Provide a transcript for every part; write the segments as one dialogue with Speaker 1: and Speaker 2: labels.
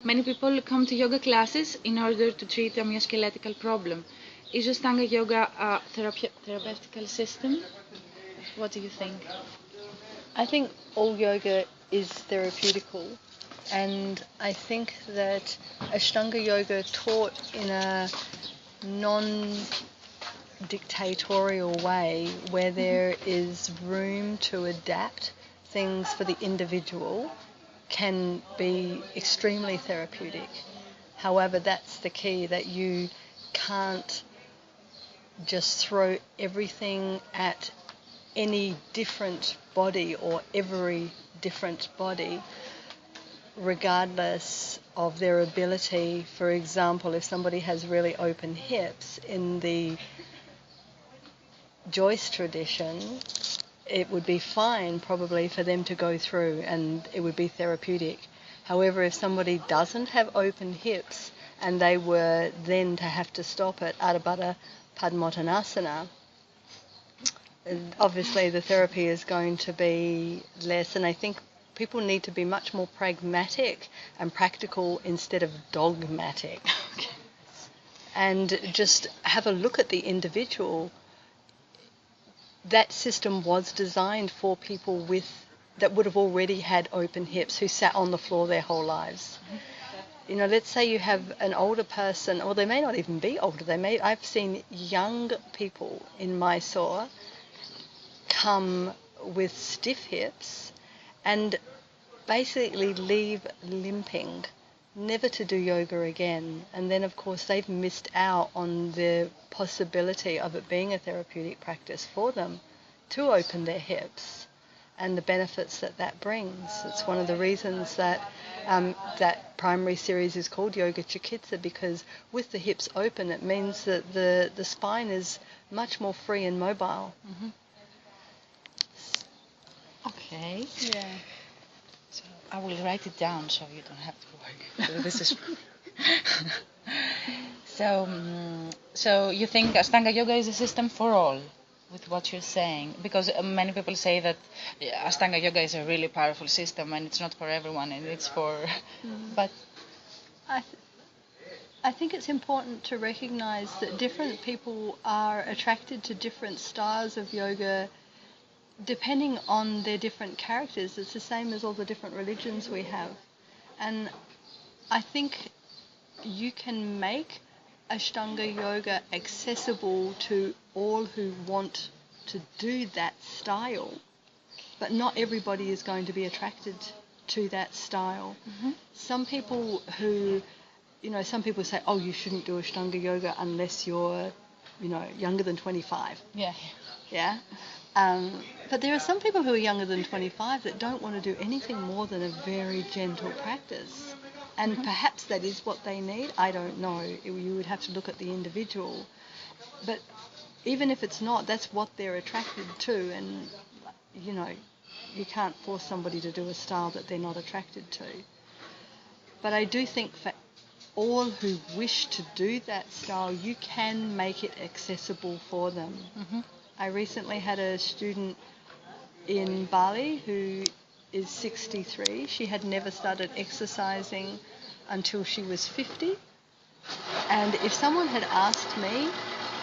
Speaker 1: Many people come to yoga classes in order to treat a musculoskeletal problem. Is Ashtanga Yoga a therapeutical system? What do you think?
Speaker 2: I think all yoga is therapeutical, and I think that Ashtanga Yoga taught in a non-dictatorial way where there is room to adapt things for the individual can be extremely therapeutic. However, that's the key, that you can't just throw everything at any different body or every different body, regardless of their ability. For example, if somebody has really open hips in the Joyce tradition, it would be fine probably for them to go through and it would be therapeutic. However, if somebody doesn't have open hips and they were then to have to stop at Adho Baddha Padmottanasana, obviously the therapy is going to be less, and I think people need to be much more pragmatic and practical instead of dogmatic.
Speaker 1: Okay.
Speaker 2: And just have a look at the individual. That system was designed for people that would have already had open hips, who sat on the floor their whole lives. You know, let's say you have an older person, or they may not even be older. I've seen young people in Mysore come with stiff hips and basically leave limping, never to do yoga again. And then, of course, they've missed out on the possibility of it being a therapeutic practice for them to open their hips and the benefits that brings. It's one of the reasons that that primary series is called Yoga Chikitsa, because with the hips open, it means that the spine is much more free and mobile.
Speaker 1: Mm-hmm. Okay.
Speaker 2: Yeah.
Speaker 1: So I will write it down so you don't have to work. So this is. So you think Ashtanga Yoga is a system for all, with what you're saying? Because many people say that Ashtanga Yoga is a really powerful system and it's not for everyone, and it's for. But
Speaker 2: I think it's important to recognize that different people are attracted to different styles of yoga depending on their different characters. It's the same as all the different religions we have. And I think you can make Ashtanga Yoga accessible to all who want to do that style, but not everybody is going to be attracted to that style.
Speaker 1: Mm-hmm.
Speaker 2: Some people some people say, oh, you shouldn't do Ashtanga Yoga unless you're, younger than 25.
Speaker 1: Yeah.
Speaker 2: Yeah. But there are some people who are younger than 25 that don't want to do anything more than a very gentle practice. And perhaps that is what they need. I don't know. You would have to look at the individual. But even if it's not, that's what they're attracted to. And, you can't force somebody to do a style that they're not attracted to. But I do think for all who wish to do that style, you can make it accessible for them.
Speaker 1: Mm-hmm.
Speaker 2: I recently had a student in Bali who is 63. She had never started exercising until she was 50. And if someone had asked me,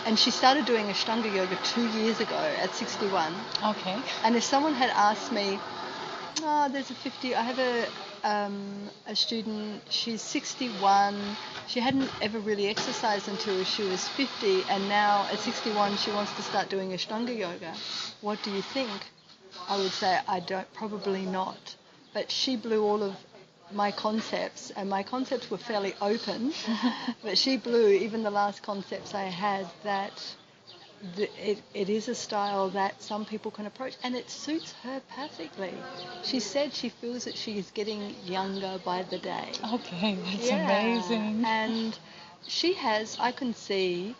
Speaker 2: and she started doing Ashtanga Yoga 2 years ago at 61.
Speaker 1: Okay.
Speaker 2: And if someone had asked me, I have a student, she's 61, she hadn't ever really exercised until she was 50, and now at 61 she wants to start doing Ashtanga Yoga. What do you think? I would say, probably not. But she blew all of my concepts, and my concepts were fairly open, but she blew even the last concepts I had, that it is a style that some people can approach, and it suits her perfectly. She said she feels that she is getting younger by the day.
Speaker 1: Okay, that's amazing.
Speaker 2: And I can see,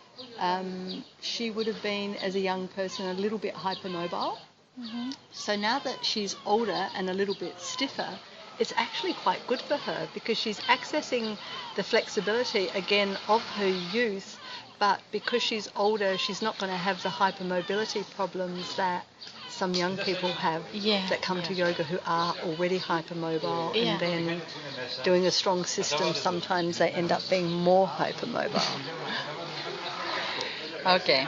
Speaker 2: she would have been, as a young person, a little bit hypermobile.
Speaker 1: Mm-hmm.
Speaker 2: So now that she's older and a little bit stiffer, it's actually quite good for her because she's accessing the flexibility again of her youth, but because she's older, she's not going to have the hypermobility problems that some young people have that come to yoga who are already hypermobile, and then doing a strong system, sometimes they end up being more hypermobile.
Speaker 1: Okay.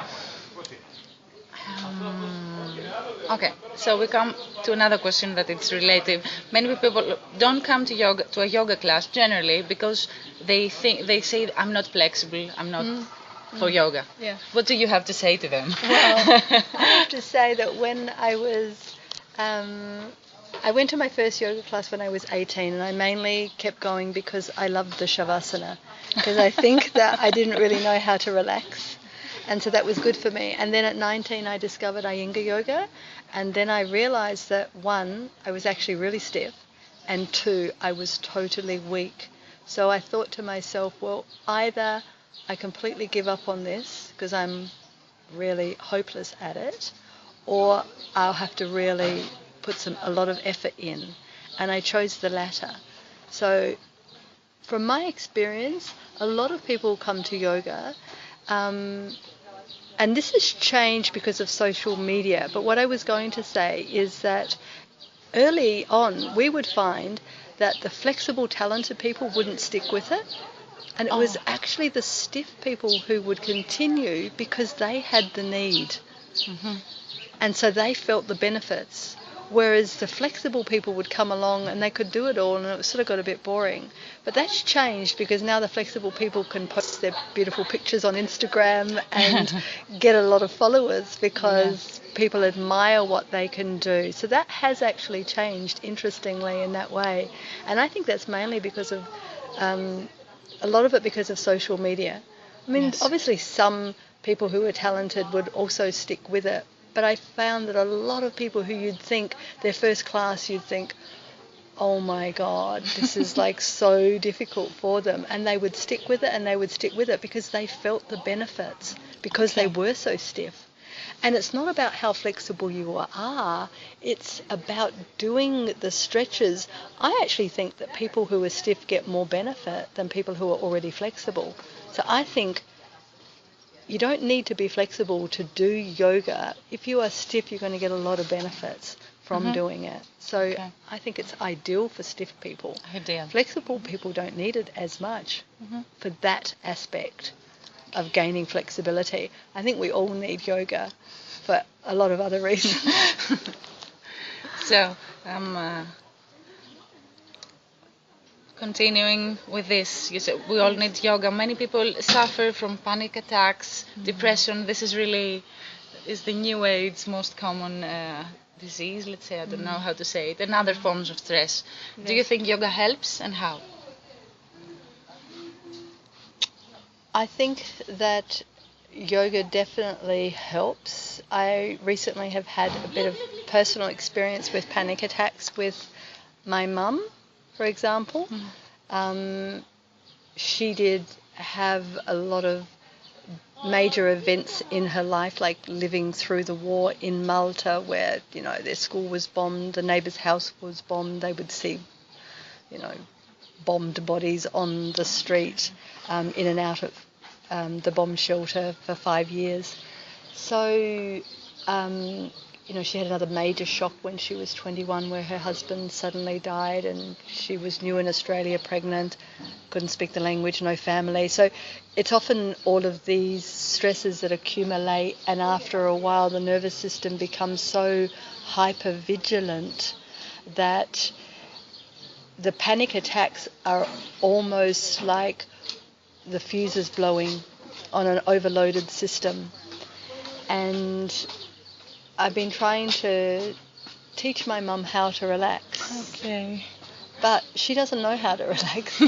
Speaker 1: Okay, so we come to another question that it's related. Many people don't come to a yoga class generally because they say I'm not flexible, I'm not for yoga.
Speaker 2: Yeah.
Speaker 1: What do you have to say to them?
Speaker 2: Well, I have to say that when I went to my first yoga class when I was 18, and I mainly kept going because I loved the Shavasana, because I think that I didn't really know how to relax. And so that was good for me. And then at 19, I discovered Iyengar yoga. And then I realized that, one, I was actually really stiff. And two, I was totally weak. So I thought to myself, well, either I completely give up on this because I'm really hopeless at it, or I'll have to really put a lot of effort in. And I chose the latter. So from my experience, a lot of people come to yoga, and this has changed because of social media. But what I was going to say is that early on, we would find that the flexible, talented people wouldn't stick with it. And it was actually the stiff people who would continue because they had the need. Mm-hmm. And so they felt the benefits. Whereas the flexible people would come along and they could do it all, and it sort of got a bit boring. But that's changed because now the flexible people can post their beautiful pictures on Instagram and get a lot of followers because people admire what they can do. So that has actually changed, interestingly, in that way. And I think that's mainly because of, a lot of it because of social media. I mean, obviously some people who are talented would also stick with it. But I found that a lot of people who you'd think, their first class, you'd think, oh my God, this is like so difficult for them. And they would stick with it, and they would stick with it because they felt the benefits, because they were so stiff. And it's not about how flexible you are, it's about doing the stretches. I actually think that people who are stiff get more benefit than people who are already flexible. So I think you don't need to be flexible to do yoga. If you are stiff, you're going to get a lot of benefits from doing it. So I think it's ideal for stiff people.
Speaker 1: Ideal.
Speaker 2: Flexible people don't need it as much for that aspect of gaining flexibility. I think we all need yoga for a lot of other reasons.
Speaker 1: So, continuing with this, you said we all need yoga. Many people suffer from panic attacks, depression. This is the new age most common disease, let's say. I don't know how to say it, and other forms of stress. Do you think yoga helps, and how?
Speaker 2: I think that yoga definitely helps. I recently have had a bit of personal experience with panic attacks with my mum, for example. She did have a lot of major events in her life, like living through the war in Malta, where, their school was bombed, the neighbour's house was bombed. They would see, bombed bodies on the street, in and out of the bomb shelter for 5 years. So, she had another major shock when she was 21, where her husband suddenly died, and she was new in Australia, pregnant, couldn't speak the language, no family. So it's often all of these stresses that accumulate, and after a while the nervous system becomes so hyper-vigilant that the panic attacks are almost like the fuses blowing on an overloaded system. And I've been trying to teach my mum how to relax.
Speaker 1: Okay.
Speaker 2: But she doesn't know how to relax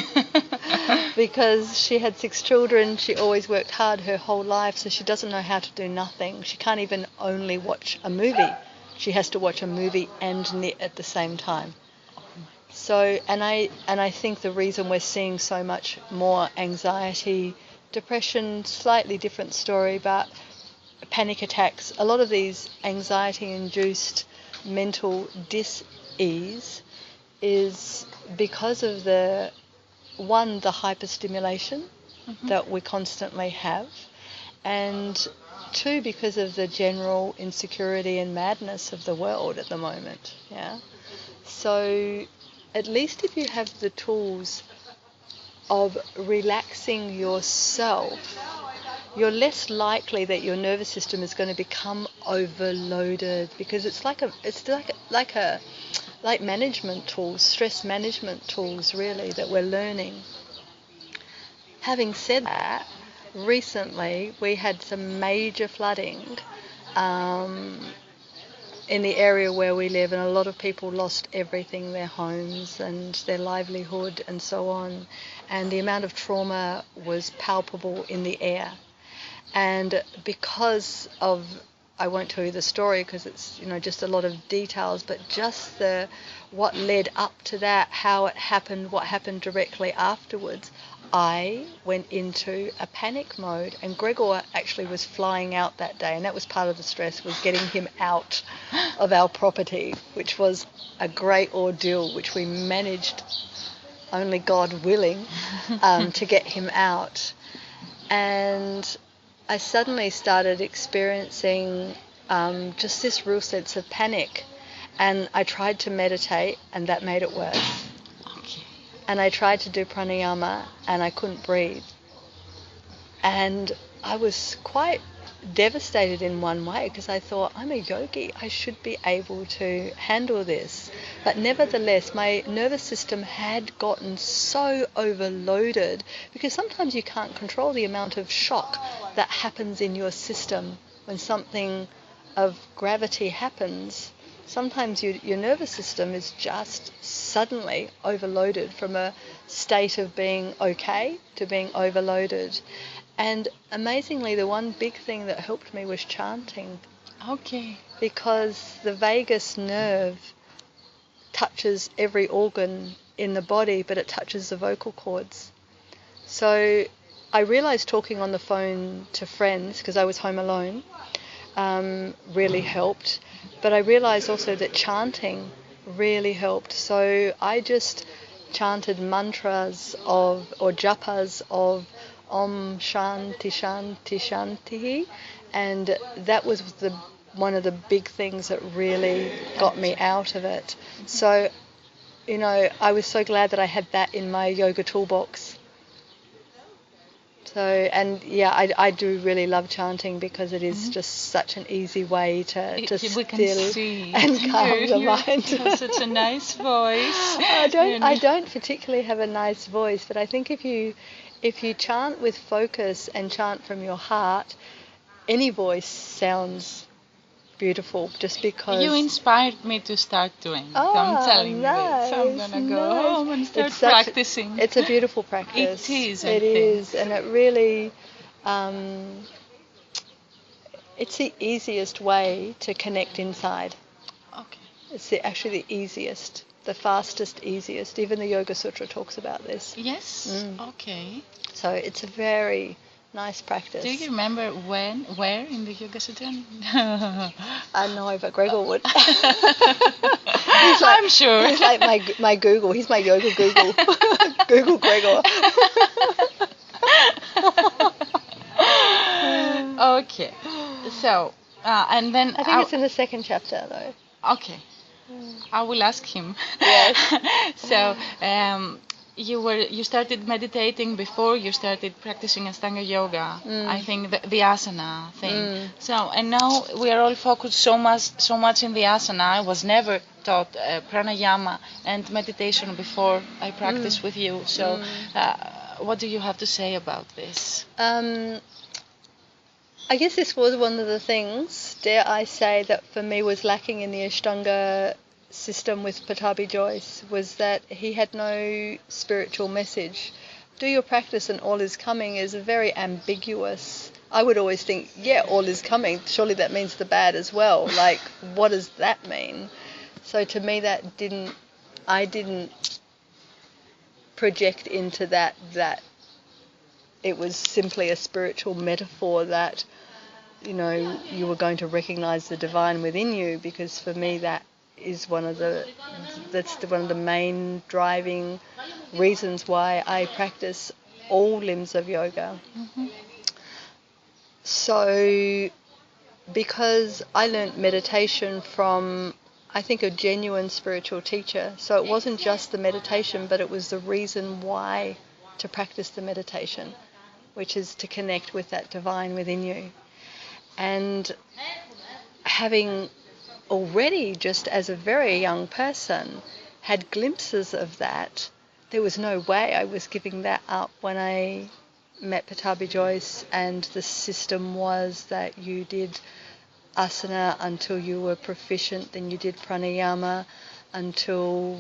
Speaker 2: because she had 6 children. She always worked hard her whole life, so she doesn't know how to do nothing. She can't even only watch a movie. She has to watch a movie and knit at the same time. So, and I think the reason we're seeing so much more anxiety, depression, slightly different story, but panic attacks, a lot of these anxiety-induced mental dis-ease is because of the hyperstimulation that we constantly have, and two, because of the general insecurity and madness of the world at the moment. Yeah. So at least if you have the tools of relaxing yourself, you're less likely that your nervous system is going to become overloaded, because it's like management tools, stress management tools, really, that we're learning. Having said that, recently we had some major flooding in the area where we live, and a lot of people lost everything, their homes and their livelihood and so on, and the amount of trauma was palpable in the air. And because of, I won't tell you the story because it's, just a lot of details, but just what led up to that, how it happened, what happened directly afterwards, I went into a panic mode, and Gregor actually was flying out that day, and that was part of the stress, was getting him out of our property, which was a great ordeal, which we managed, only God willing, to get him out. And I suddenly started experiencing just this real sense of panic, and I tried to meditate, and that made it worse. And I tried to do pranayama, and I couldn't breathe. And I was quite devastated in one way, because I thought, I'm a yogi, I should be able to handle this. But nevertheless, my nervous system had gotten so overloaded, because sometimes you can't control the amount of shock that happens in your system when something of gravity happens. Sometimes your nervous system is just suddenly overloaded from a state of being okay to being overloaded. And amazingly, the one big thing that helped me was chanting.
Speaker 1: Okay.
Speaker 2: Because the vagus nerve touches every organ in the body, but it touches the vocal cords. So I realized talking on the phone to friends, because I was home alone, really helped. But I realized also that chanting really helped. So I just chanted mantras or japas of Om Shanti Shanti Shanti, and that was one of the big things that really got me out of it. So, I was so glad that I had that in my yoga toolbox. So, and yeah, I do really love chanting, because it is just such an easy way to still and calm the mind.
Speaker 1: You have such a nice voice.
Speaker 2: I don't particularly have a nice voice, but I think if you chant with focus and chant from your heart, any voice sounds beautiful, just because...
Speaker 1: You inspired me to start doing it. I'm telling you this. So I'm going to go home and start practicing.
Speaker 2: It's a beautiful practice.
Speaker 1: It is,
Speaker 2: It is, and it really... it's the easiest way to connect inside.
Speaker 1: Okay.
Speaker 2: It's actually the easiest, the fastest, easiest. Even the Yoga Sutra talks about this.
Speaker 1: Yes? Okay.
Speaker 2: So it's a very nice practice.
Speaker 1: Do you remember where in the Yoga Sutra?
Speaker 2: I know, but Gregor would.
Speaker 1: I'm sure.
Speaker 2: He's like my Google. He's my yoga Google. Google Gregor.
Speaker 1: Okay. So, and then...
Speaker 2: I think it's in the second chapter, though.
Speaker 1: Okay. I will ask him.
Speaker 2: Yes.
Speaker 1: So, you started meditating before you started practicing Ashtanga Yoga. I think the asana thing. So, and now we are all focused so much in the asana. I was never taught pranayama and meditation before I practiced with you. So, what do you have to say about this?
Speaker 2: I guess this was one of the things, dare I say, that for me was lacking in the Ashtanga system with Pattabhi Jois, was that he had no spiritual message. Do your practice and all is coming is a very ambiguous... I would always think, yeah, all is coming. Surely that means the bad as well. Like, what does that mean? So to me, I didn't project into that it was simply a spiritual metaphor that, you were going to recognize the divine within you, because for me that is one of the main driving reasons why I practice all limbs of yoga.
Speaker 1: Mm-hmm.
Speaker 2: So because I learnt meditation from, I think, a genuine spiritual teacher, so it wasn't just the meditation, but it was the reason why to practice the meditation, which is to connect with that divine within you. And having already, just as a very young person, had glimpses of that, there was no way I was giving that up when I met Patabi Joyce, and the system was that you did asana until you were proficient, then you did pranayama until,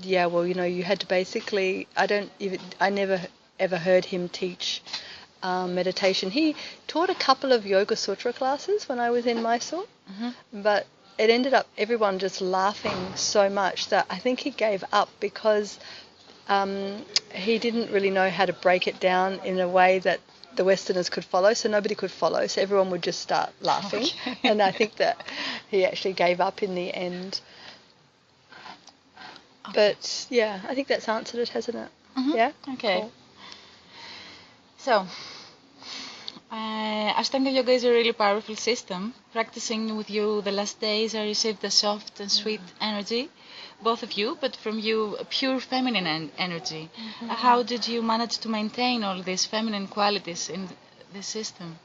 Speaker 2: you had to basically, I never ever heard him teach meditation. He taught a couple of Yoga Sutra classes when I was in Mysore, but it ended up everyone just laughing so much that I think he gave up because he didn't really know how to break it down in a way that the Westerners could follow, so nobody could follow, so everyone would just start laughing.
Speaker 1: Okay.
Speaker 2: And I think that he actually gave up in the end.
Speaker 1: Okay.
Speaker 2: But yeah, I think that's answered it, hasn't it?
Speaker 1: Mm-hmm.
Speaker 2: Yeah?
Speaker 1: Okay.
Speaker 2: Cool.
Speaker 1: So, Ashtanga Yoga is a really powerful system. Practicing with you the last days, I received a soft and sweet energy, both of you, but from you, a pure feminine energy. How did you manage to maintain all these feminine qualities in the system?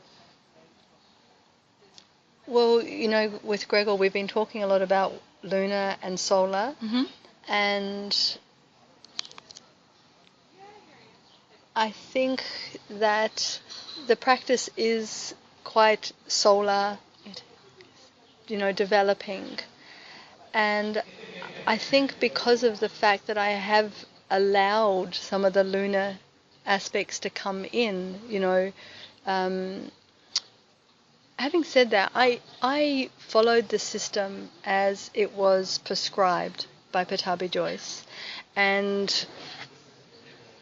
Speaker 2: Well, with Gregor, we've been talking a lot about lunar and solar, and I think that the practice is quite solar, developing. And I think because of the fact that I have allowed some of the lunar aspects to come in, having said that, I followed the system as it was prescribed by Patabi Joyce, and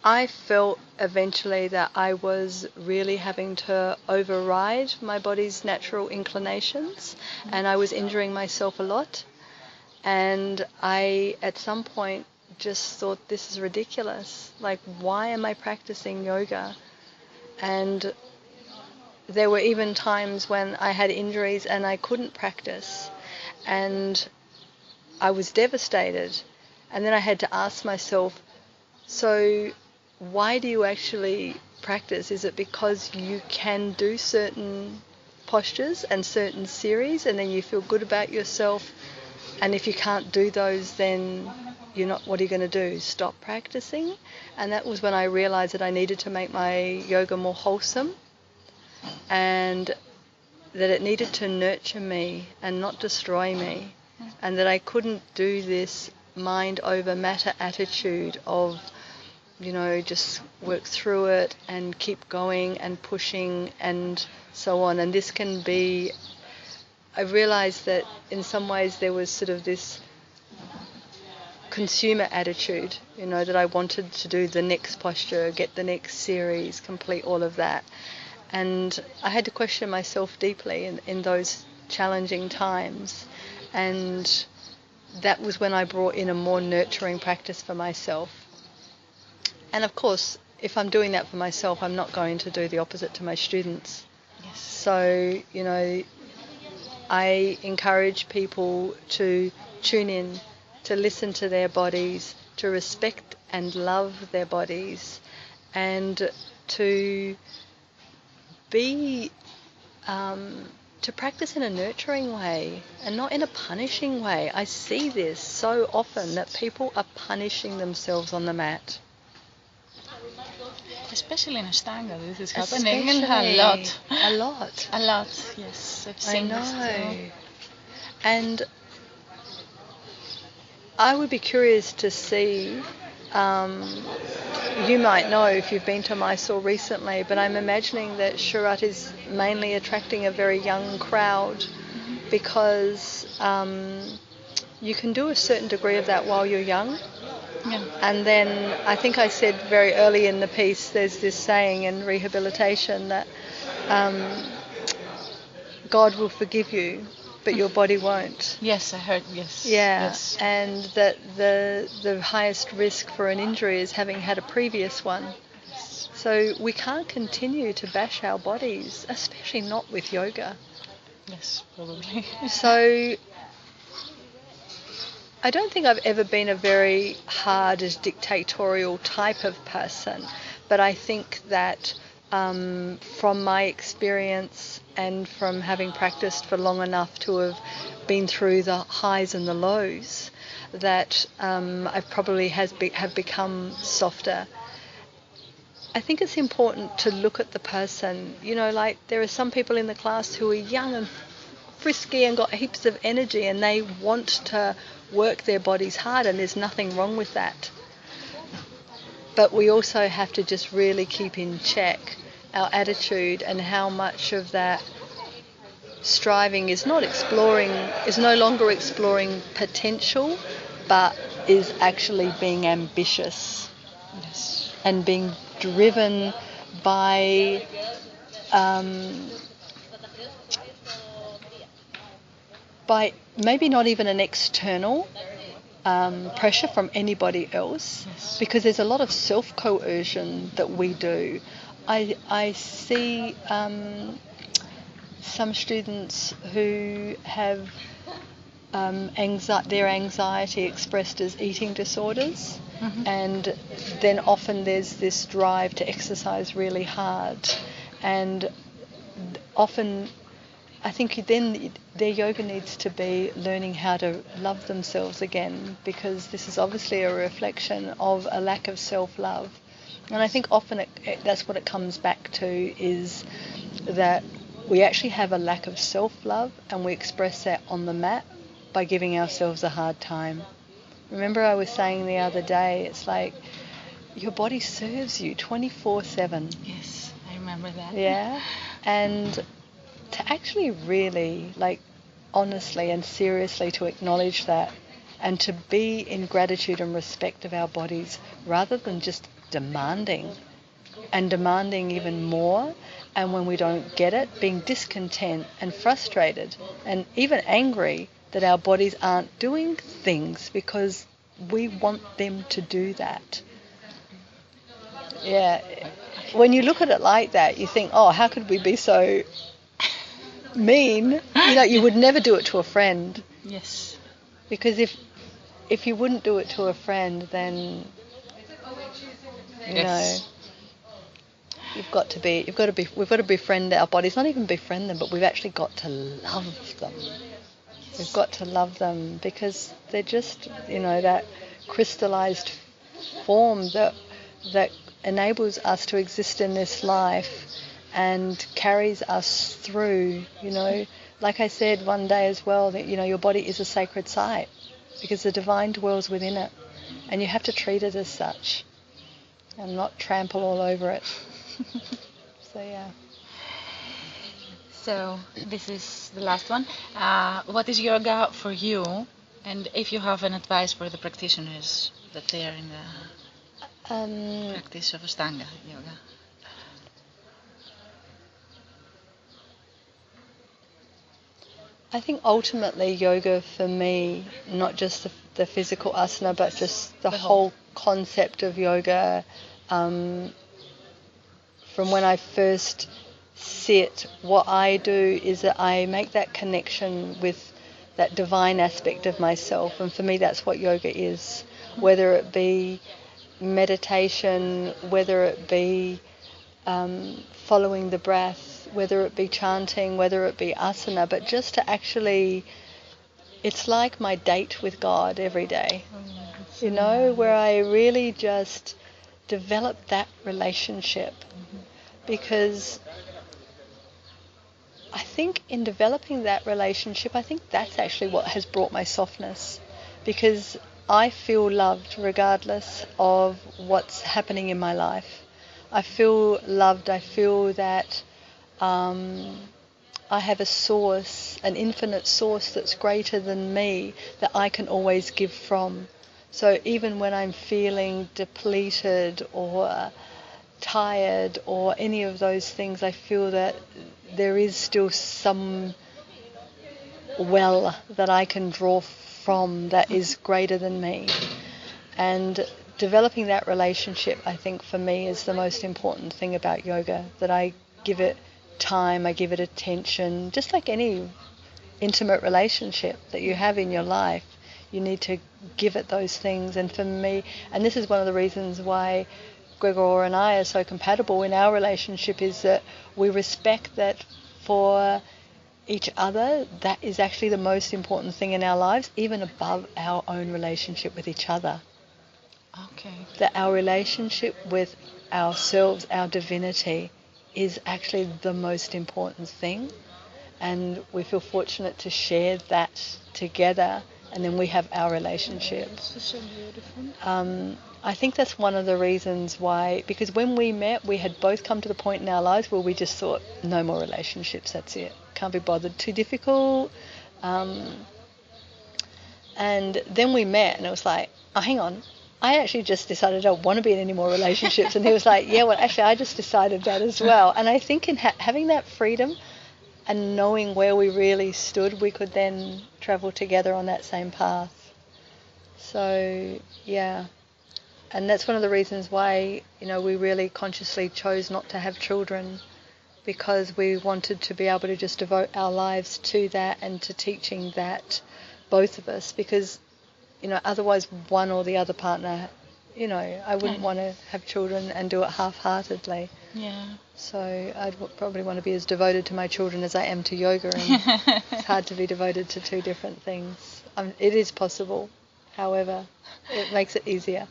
Speaker 2: I felt eventually that I was really having to override my body's natural inclinations, and I was injuring myself a lot. And I, at some point, just thought, this is ridiculous. Like, why am I practicing yoga? And there were even times when I had injuries and I couldn't practice. And I was devastated. And then I had to ask myself, so why do you actually practice? Is it because you can do certain postures and certain series and then you feel good about yourself? And if you can't do those, then what are you going to do? Stop practicing? And that was when I realized that I needed to make my yoga more wholesome, and that it needed to nurture me and not destroy me, and that I couldn't do this mind over matter attitude of, just work through it and keep going and pushing and so on. And this can be, I realized that in some ways there was sort of this consumer attitude, that I wanted to do the next posture, get the next series, complete all of that. And I had to question myself deeply in those challenging times. And that was when I brought in a more nurturing practice for myself. And of course, if I'm doing that for myself, I'm not going to do the opposite to my students.
Speaker 1: Yes.
Speaker 2: So, I encourage people to tune in, to listen to their bodies, to respect and love their bodies, and to be, to practice in a nurturing way and not in a punishing way. I see this so often, that people are punishing themselves on the mat.
Speaker 1: Especially in Ashtanga, this is happening a lot.
Speaker 2: A lot.
Speaker 1: A lot, yes. I've seen this too.
Speaker 2: And I would be curious to see, you might know if you've been to Mysore recently, but I'm imagining that Shurat is mainly attracting a very young crowd, because you can do a certain degree of that while you're young.
Speaker 1: Yeah.
Speaker 2: And then I think I said very early in the piece, there's this saying in rehabilitation that God will forgive you but your body won't.
Speaker 1: Yes, I heard. Yes.
Speaker 2: Yeah,
Speaker 1: Yes.
Speaker 2: and that the highest risk for an injury is having had a previous one. So we can't continue to bash our bodies, especially not with yoga.
Speaker 1: Yes, probably.
Speaker 2: So I don't think I've ever been a very hard, dictatorial type of person, but I think that from my experience and from having practiced for long enough to have been through the highs and the lows, that I probably have become softer. I think it's important to look at the person. You know, like there are some people in the class who are young and frisky and got heaps of energy and they want to work their bodies hard, and there's nothing wrong with that. But we also have to just really keep in check our attitude and how much of that striving is no longer exploring potential, but is actually being ambitious.
Speaker 1: Yes.
Speaker 2: And being driven by maybe not even an external pressure from anybody else,
Speaker 1: Yes.
Speaker 2: because there's a lot of self-coercion that we do. I see some students who have their anxiety expressed as eating disorders, and then often there's this drive to exercise really hard, and often I think then their yoga needs to be learning how to love themselves again, because this is obviously a reflection of a lack of self-love. And I think often that's what it comes back to, is that we actually have a lack of self-love, and we express that on the mat by giving ourselves a hard time. Remember I was saying the other day, it's like your body serves you 24/7.
Speaker 1: Yes, I remember that.
Speaker 2: Yeah, and to actually really, like, honestly and seriously to acknowledge that, and to be in gratitude and respect of our bodies, rather than just demanding even more, and when we don't get it, being discontent and frustrated and even angry that our bodies aren't doing things because we want them to do that. Yeah, when you look at it like that, you think, oh, how could we be so mean? You know, you would never do it to a friend.
Speaker 1: Yes.
Speaker 2: Because if you wouldn't do it to a friend, then you know, we've got to befriend our bodies. Not even befriend them, but we've actually got to love them. We've got to love them because they're just, you know, that crystallized form that enables us to exist in this life and carries us through, you know. Like I said one day as well, that, you know, your body is a sacred site because the divine dwells within it, and you have to treat it as such and not trample all over it. So yeah.
Speaker 1: So this is the last one. What is yoga for you? And if you have an advice for the practitioners that they are in the practice of Ashtanga Yoga.
Speaker 2: I think ultimately yoga for me, not just the physical asana, but just the whole concept of yoga, from when I first sit, what I do is that I make that connection with that divine aspect of myself, and for me that's what yoga is, whether it be meditation, whether it be following the breath, whether it be chanting, whether it be asana, but just to actually, it's like my date with God every day, you know, where I really just develop that relationship, because I think in developing that relationship, I think that's actually what has brought my softness, because I feel loved regardless of what's happening in my life. I feel loved. I feel that I have a source, an infinite source that's greater than me, that I can always give from. So even when I'm feeling depleted or tired or any of those things, I feel that there is still some well that I can draw from that is greater than me. And developing that relationship, I think, for me is the most important thing about yoga, that I give it time, I give it attention, just like any intimate relationship that you have in your life. You need to give it those things. And for me, and this is one of the reasons why Gregor and I are so compatible in our relationship, is that we respect that for each other, that is actually the most important thing in our lives, even above our own relationship with each other.
Speaker 1: Okay.
Speaker 2: That our relationship with ourselves, our divinity, is actually the most important thing. And we feel fortunate to share that together, and then we have our relationship.
Speaker 1: This is so beautiful.
Speaker 2: I think that's one of the reasons why, because when we met, we had both come to the point in our lives where we just thought, no more relationships, that's it. Can't be bothered, too difficult. And then we met, and it was like, oh, hang on, I actually just decided I don't want to be in any more relationships. And he was like, yeah, well, actually, I just decided that as well. And I think in having that freedom and knowing where we really stood, we could then travel together on that same path. So, yeah. And that's one of the reasons why, we really consciously chose not to have children, because we wanted to be able to just devote our lives to that and to teaching that, both of us, because, otherwise one or the other partner, I wouldn't want to have children and do it half-heartedly.
Speaker 1: Yeah.
Speaker 2: So I'd probably want to be as devoted to my children as I am to yoga, and it's hard to be devoted to two different things. It is possible, however, it makes it easier.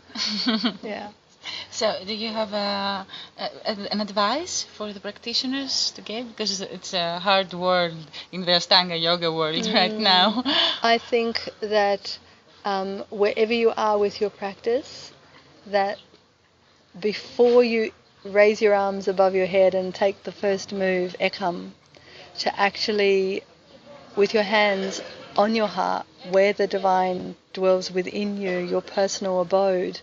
Speaker 2: Yeah.
Speaker 1: So, do you have an advice for the practitioners to give? Because it's a hard world in the Ashtanga Yoga world right now.
Speaker 2: I think that wherever you are with your practice, that before you raise your arms above your head and take the first move, ekam, to actually, with your hands on your heart, where the divine dwells within you, your personal abode,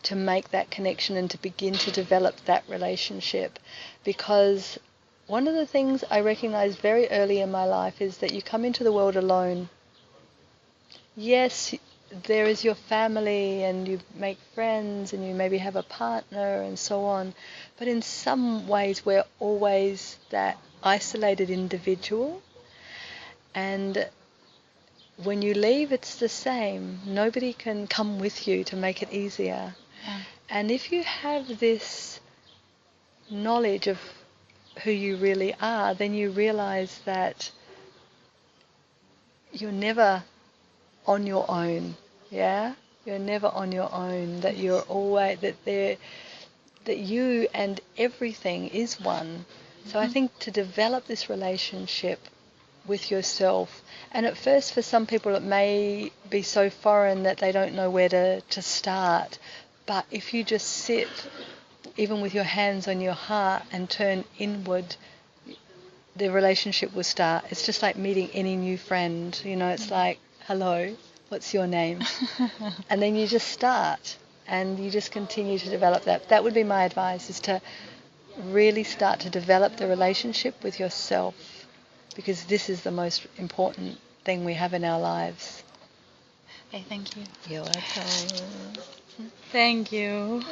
Speaker 2: to make that connection and to begin to develop that relationship. Because one of the things I recognized very early in my life is that you come into the world alone. Yes, there is your family and you make friends and you maybe have a partner and so on, but in some ways we're always that isolated individual, and when you leave it's the same. Nobody can come with you to make it easier.
Speaker 1: Yeah.
Speaker 2: And if you have this knowledge of who you really are, then you realize that you're never on your own. Yeah, you're never on your own. That you're always that you and everything is one. So I think to develop this relationship with yourself, and at first for some people it may be so foreign that they don't know where to start. But if you just sit, even with your hands on your heart, and turn inward, the relationship will start. It's just like meeting any new friend. It's like, hello, what's your name? And then you just start, and you just continue to develop that. That would be my advice, is to really start to develop the relationship with yourself, because this is the most important thing we have in our lives.
Speaker 1: Okay, thank you.
Speaker 2: You're welcome.
Speaker 1: Thank you.